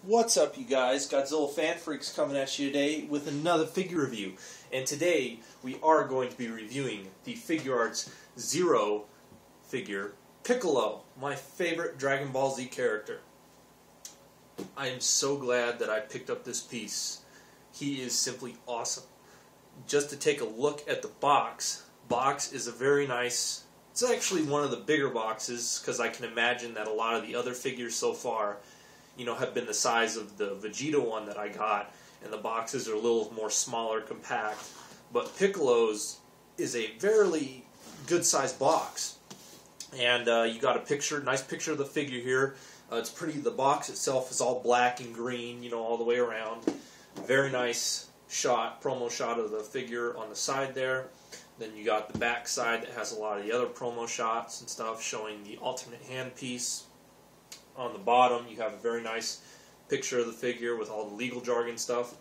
What's up, you guys? Godzilla Fan Freaks coming at you today with another figure review. And today we are going to be reviewing the Figuarts Zero figure Piccolo, my favorite Dragon Ball Z character. I am so glad that I picked up this piece. He is simply awesome. Just to take a look at the box is a very nice, it's actually one of the bigger boxes because I can imagine that a lot of the other figures so far have been the size of the Vegeta one that I got, and the boxes are a little more smaller, compact. But Piccolo's is a very good sized box, and you got a nice picture of the figure here. It's pretty. The box itself is all black and green, all the way around. Very nice promo shot of the figure on the side there. Then you got the back side that has a lot of the other promo shots and stuff showing the alternate hand piece. On the bottom, you have a very nice picture of the figure with all the legal jargon stuff.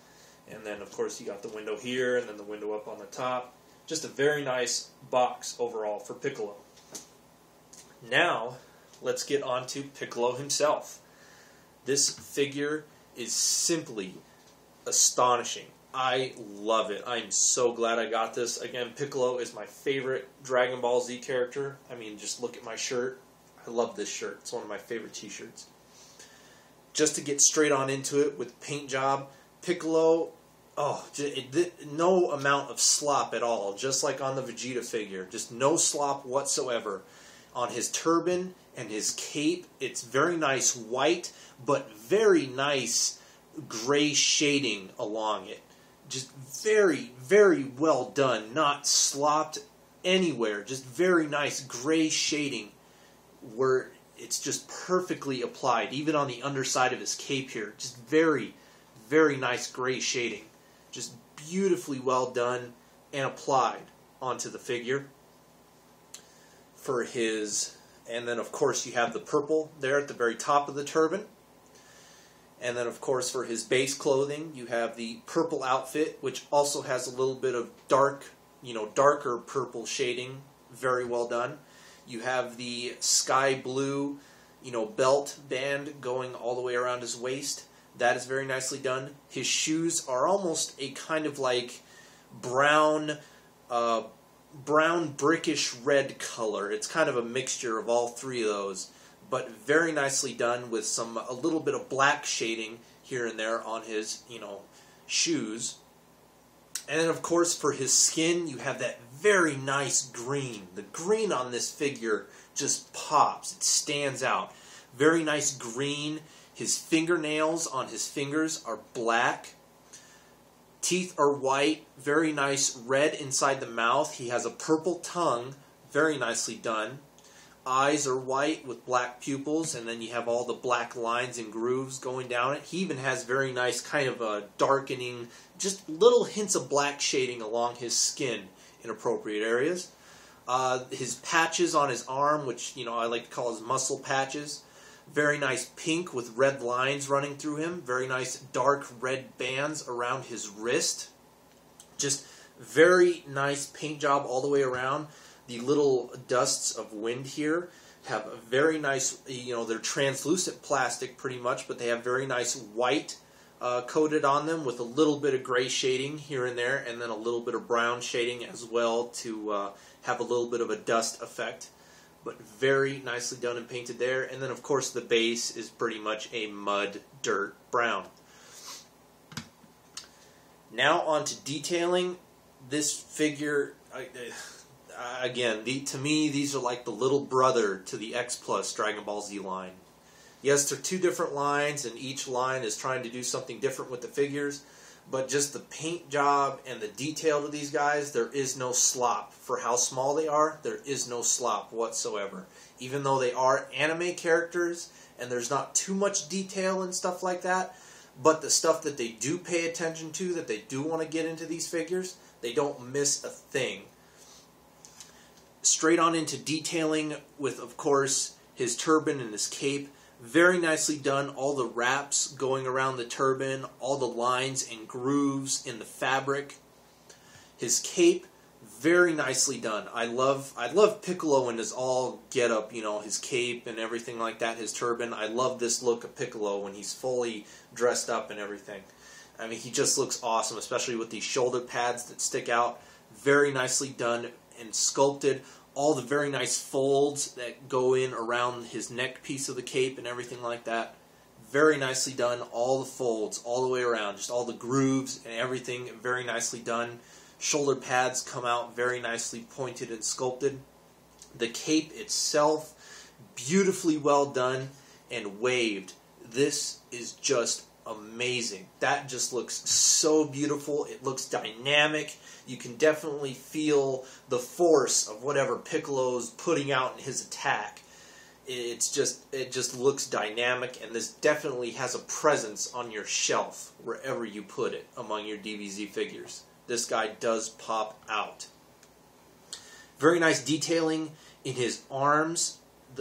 And then, of course, you got the window here and then the window up on the top. Just a very nice box overall for Piccolo. Now, let's get on to Piccolo himself. This figure is simply astonishing. I love it. I'm so glad I got this. Again, Piccolo is my favorite Dragon Ball Z character. I mean, just look at my shirt. I love this shirt. It's one of my favorite t-shirts. Just to get straight on into it with paint job, Piccolo, no amount of slop at all, just like on the Vegeta figure. Just no slop whatsoever. On his turban and his cape, it's very nice white, but very nice gray shading along it. Just very, very well done. Not slopped anywhere. Just very nice gray shading, where it's just perfectly applied, even on the underside of his cape here. Just very, very nice gray shading. Just beautifully well done and applied onto the figure. And then of course you have the purple there at the very top of the turban. And then of course for his base clothing you have the purple outfit, which also has a little bit of darker purple shading. Very well done. You have the sky blue, belt band going all the way around his waist. That is very nicely done. His shoes are almost a kind of like brown brickish red color. It's kind of a mixture of all three of those, but very nicely done with a little bit of black shading here and there on his, shoes. And then, of course, for his skin, you have that very nice green. The green on this figure just pops. It stands out. Very nice green. His fingernails on his fingers are black. Teeth are white. Very nice red inside the mouth. He has a purple tongue. Very nicely done. Eyes are white with black pupils, and then you have all the black lines and grooves going down it. He even has very nice kind of a darkening, just little hints of black shading along his skin in appropriate areas. His patches on his arm, which I like to call his muscle patches, very nice pink with red lines running through him. Very nice dark red bands around his wrist. Just very nice paint job all the way around. The little dusts of wind here have a very nice, they're translucent plastic pretty much, but they have very nice white coated on them with a little bit of gray shading here and there, and then a little bit of brown shading as well to have a little bit of a dust effect. But very nicely done and painted there. And then, of course, the base is pretty much a mud, dirt, brown. Now on to detailing. This figure... Again, to me, these are like the little brother to the X Plus Dragon Ball Z line. Yes, they're two different lines, and each line is trying to do something different with the figures, but just the paint job and the detail to these guys, there is no slop. For how small they are, there is no slop whatsoever. Even though they are anime characters, and there's not too much detail and stuff like that, but the stuff that they do pay attention to, that they do want to get into these figures, they don't miss a thing. Straight on into detailing with, of course, his turban and his cape. Very nicely done. All the wraps going around the turban, all the lines and grooves in the fabric. His cape, very nicely done. I love Piccolo in his all get-up, you know, his cape and everything like that, his turban. I love this look of Piccolo when he's fully dressed up and everything. I mean, he just looks awesome, especially with these shoulder pads that stick out. Very nicely done and sculpted. All the very nice folds that go in around his neck piece of the cape and everything like that. Very nicely done. All the folds, all the way around. Just all the grooves and everything, very nicely done. Shoulder pads come out very nicely pointed and sculpted. The cape itself, beautifully well done and waved. This is just amazing. That just looks so beautiful. It looks dynamic. You can definitely feel the force of whatever Piccolo's putting out in his attack. It just looks dynamic, and this definitely has a presence on your shelf wherever you put it among your DBZ figures. This guy does pop out. Very nice detailing in his arms.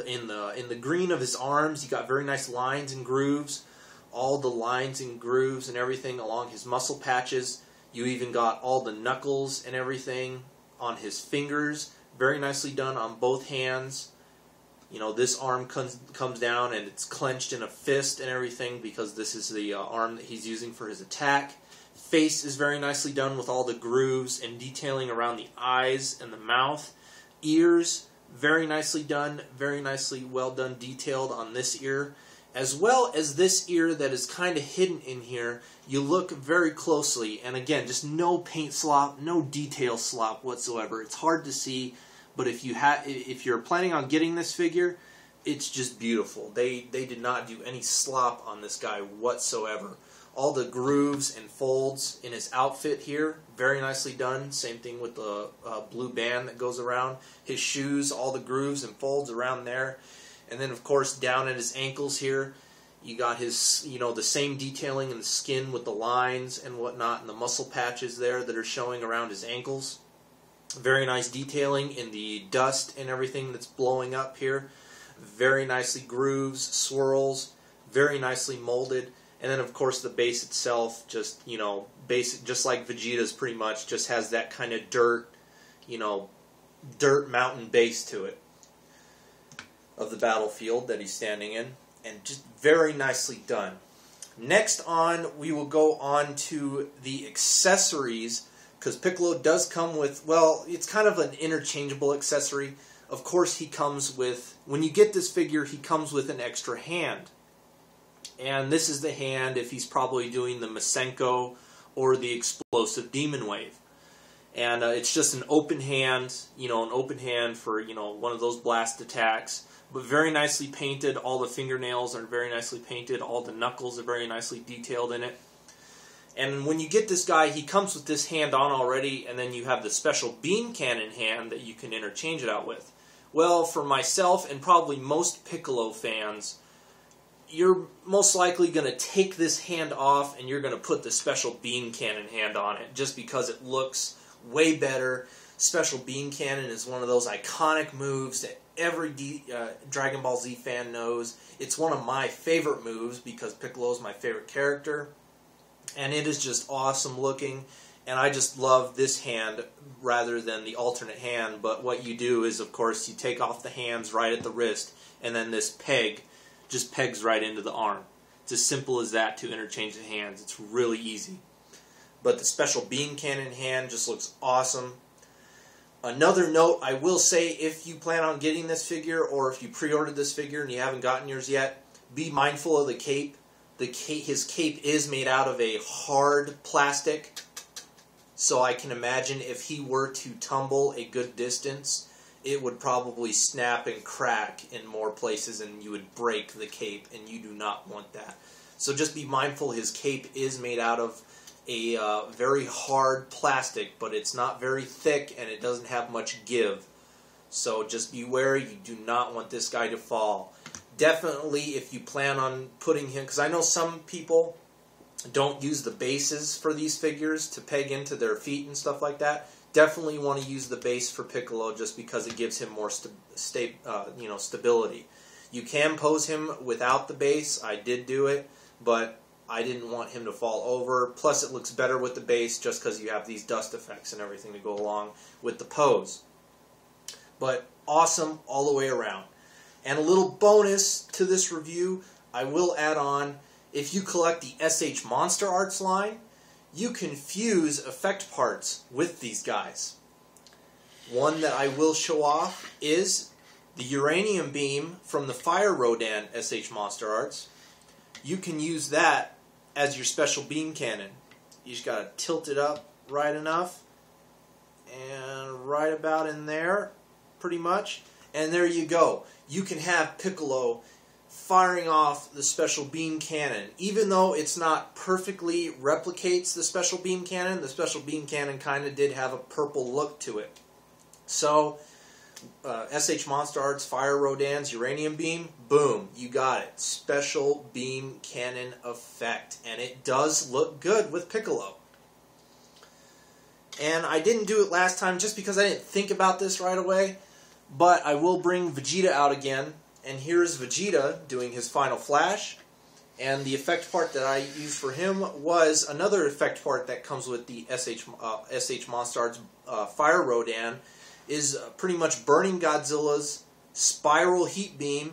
In the green of his arms, you got very nice lines and grooves. All the lines and grooves and everything along his muscle patches. You even got all the knuckles and everything on his fingers. Very nicely done on both hands. You know, this arm comes down and it's clenched in a fist and everything because this is the arm that he's using for his attack. Face is very nicely done with all the grooves and detailing around the eyes and the mouth. Ears, very nicely done, very nicely well done, detailed on this ear. As well as this ear that is kind of hidden in here, you look very closely, and again, just no paint slop, no detail slop whatsoever. It's hard to see, but if you're planning on getting this figure, it's just beautiful. They did not do any slop on this guy whatsoever. All the grooves and folds in his outfit here, very nicely done. Same thing with the blue band that goes around. His shoes, all the grooves and folds around there. And then, of course, down at his ankles here, you got his, you know, the same detailing in the skin with the lines and whatnot, and the muscle patches there that are showing around his ankles. Very nice detailing in the dust and everything that's blowing up here. Very nicely grooves, swirls, very nicely molded. And then, of course, the base itself, just, you know, basic, just like Vegeta's pretty much, just has that kind of dirt, you know, dirt mountain base to it of the battlefield that he's standing in, and just very nicely done. Next on, we will go on to the accessories, because Piccolo does come with, well, it's kind of an interchangeable accessory. Of course, he comes with, when you get this figure, he comes with an extra hand. And this is the hand if he's probably doing the Masenko or the explosive demon wave. And it's just an open hand, you know, an open hand for, you know, one of those blast attacks. But very nicely painted. All the fingernails are very nicely painted. All the knuckles are very nicely detailed in it. And when you get this guy, he comes with this hand on already, and then you have the special beam cannon hand that you can interchange it out with. Well, for myself and probably most Piccolo fans, you're most likely going to take this hand off and you're going to put the special beam cannon hand on it just because it looks way better. Special beam cannon is one of those iconic moves that every Dragon Ball Z fan knows. It's one of my favorite moves because Piccolo is my favorite character, and it is just awesome looking, and I just love this hand rather than the alternate hand. But what you do is, of course, you take off the hands right at the wrist, and then this peg just pegs right into the arm. It's as simple as that to interchange the hands. It's really easy. But the special beam cannon hand just looks awesome. Another note, I will say, if you plan on getting this figure, or if you pre-ordered this figure and you haven't gotten yours yet, be mindful of the cape. His cape is made out of a hard plastic, so I can imagine if he were to tumble a good distance, it would probably snap and crack in more places and you would break the cape, and you do not want that. So just be mindful, his cape is made out of a very hard plastic, but it's not very thick and it doesn't have much give. So just beware, you do not want this guy to fall. Definitely, if you plan on putting him, because I know some people don't use the bases for these figures to peg into their feet and stuff like that. Definitely want to use the base for Piccolo just because it gives him more stability. You can pose him without the base. I did do it, but I didn't want him to fall over. Plus, it looks better with the base just because you have these dust effects and everything to go along with the pose. But awesome all the way around. And a little bonus to this review, I will add on, if you collect the SH Monster Arts line, you can fuse effect parts with these guys. One that I will show off is the Uranium Beam from the Fire Rodan SH Monster Arts. You can use that as your special beam cannon. You just got to tilt it up right enough and right about in there, pretty much. And there you go. You can have Piccolo firing off the special beam cannon. Even though it's not perfectly replicates the special beam cannon kind of did have a purple look to it. So, SH Monster Arts, Fire Rodan's Uranium Beam, boom, you got it. Special beam cannon effect. And it does look good with Piccolo. And I didn't do it last time just because I didn't think about this right away. But I will bring Vegeta out again. And here's Vegeta doing his final flash. And the effect part that I used for him was another effect part that comes with the SH Monster Arts Fire Rodan, is pretty much burning Godzilla's spiral heat beam.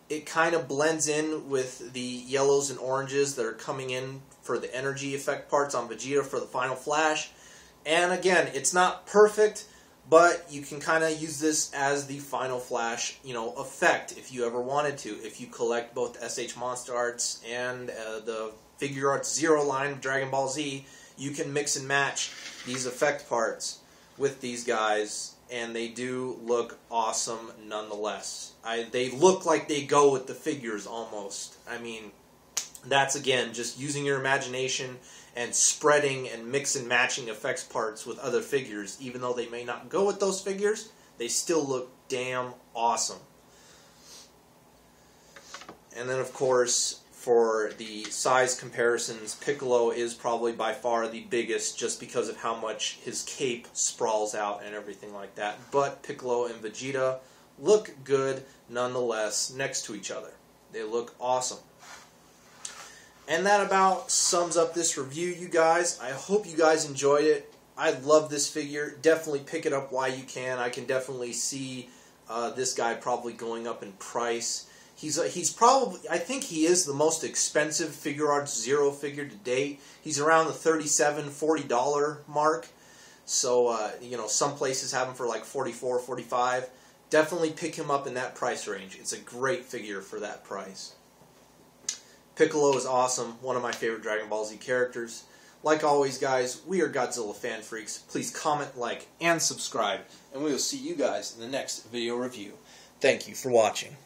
It kind of blends in with the yellows and oranges that are coming in for the energy effect parts on Vegeta for the final flash. And again, it's not perfect, but you can kind of use this as the final flash, effect if you ever wanted to. If you collect both SH Monster Arts and the Figuarts Zero line of Dragon Ball Z, you can mix and match these effect parts with these guys, and they do look awesome nonetheless. They look like they go with the figures almost. I mean, that's again just using your imagination and spreading and mix and matching effects parts with other figures. Even though they may not go with those figures, they still look damn awesome. And then of course, for the size comparisons, Piccolo is probably by far the biggest just because of how much his cape sprawls out and everything like that. But Piccolo and Vegeta look good nonetheless next to each other. They look awesome. And that about sums up this review, you guys. I hope you guys enjoyed it. I love this figure. Definitely pick it up while you can. I can definitely see this guy probably going up in price. He's probably, I think he is the most expensive Figuarts Zero figure to date. He's around the $37, $40 mark. So, some places have him for like $44, $45. Definitely pick him up in that price range. It's a great figure for that price. Piccolo is awesome. One of my favorite Dragon Ball Z characters. Like always, guys, we are Godzilla Fan Freaks. Please comment, like, and subscribe. And we will see you guys in the next video review. Thank you for watching.